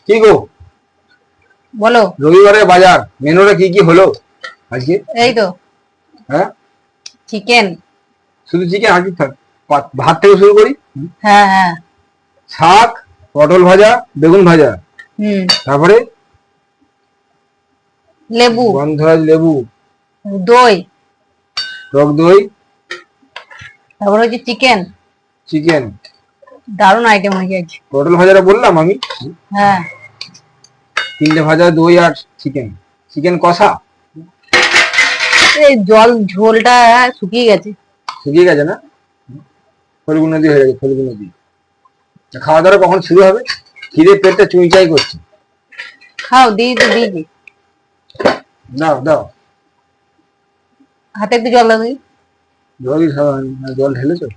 কি গো বলো। রবিবারে বাজার মেনুটা কি কি হলো আজকে? এই তো হ্যাঁ, চিকেন। শুধু চিকেন আজকে ভাত থেকে শুরু করি। হ্যাঁ হ্যাঁ। শাক, পটল ভাজা, বেগুন ভাজা, হুম। তারপরে লেবু। গন্ধরাজ লেবু, দই। টক দই, তারপর হচ্ছে চিকেন। চিকেন, দারুণ আইটেম হয়ে গেছে। পটল ভাজাটা বললাম আমি। হ্যাঁ। 3টে ভাজা, দই আর চিকেন, চিকেন কষা। এই জল ঝোলটা শুকিয়ে গেছে। শুকিয়ে গেছে না? ফল্গু নদী হয়ে গেছে, ফল্গু নদী। খাওয়া দাওয়া কখন শুরু হবে? খিদে পেটটা চুইচাই করছে। খাও, দিই তো দিই। দাও দাও। হাতে একটু জল দাও দিই। জলই খাওয়া হয়নি। জল ঢেলেছো?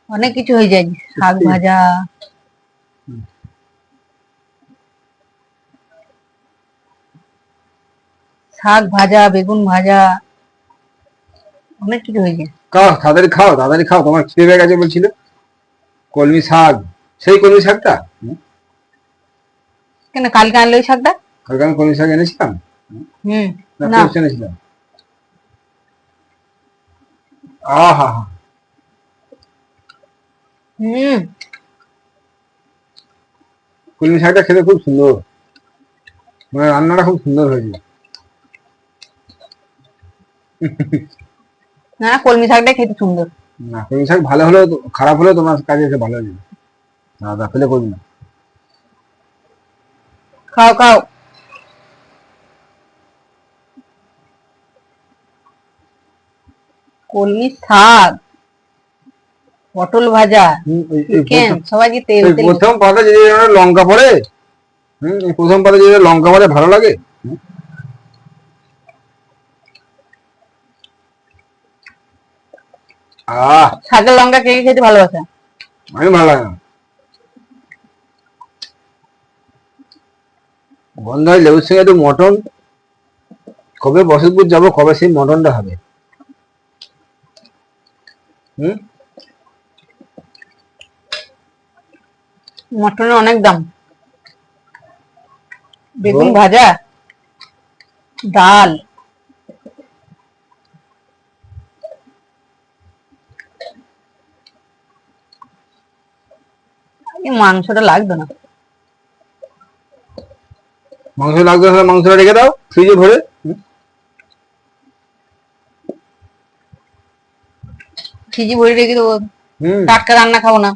অনেক কিছু হয়ে যায়, শাক সত্যি? ভাজা। শাক ভাজা, বেগুন ভাজা, অনেক কিছু হয়ে যায়। খাও তাড়াতাড়ি, খাও তাড়াতাড়ি, খাও। তোমার খিদে পেয়ে গেছে বলছিলে। কলমি শাক, সেই কলমি শাকটা। কেন, কালকে আনলো ওই শাকটা? কালকে আমি কলমি শাক এনেছিলাম হুম। না, না। ফ্রেশ এনেছিলাম? আহা হা। হুম। কলমি শাকটা খেতে খুব সুন্দর, মানে রান্নাটা খুব সুন্দর হয়েছে। না, কলমি শাকটা খেতে সুন্দর। না, কলমি শাক ভালো হলেও খারাপ হলেও তোমার কাছে এসে ভালো হয়ে যাবে। না ফেলে করবি না। খাও খাও। কলমি শাক, পটল ভাজা, চিকেন, সবাই কি তেল তেল। প্রথম পাতা যদি লঙ্কা পড়ে, এই প্রথম পাতা যদি লঙ্কা পড়ে ভালো লাগে। আহ, শাকের লঙ্কা কে কে খেতে ভালোবাসে? আমি ভালো লাগে না। গন্ধ হয় লেবুর সঙ্গে একটু মটন। কবে বসতপুর যাবো, কবে সেই মটনটা হবে? হুম। মটনের অনেক দাম। বেগুন ও, ভাজা, ডাল। এই মাংসটা লাগবে না। মাংস লাগবে না, মাংসটা রেখে দাও ফ্রিজে ভরে। ফ্রিজে ভরে রেখে দেবো। হুম। টাটকা রান্না খাবো না।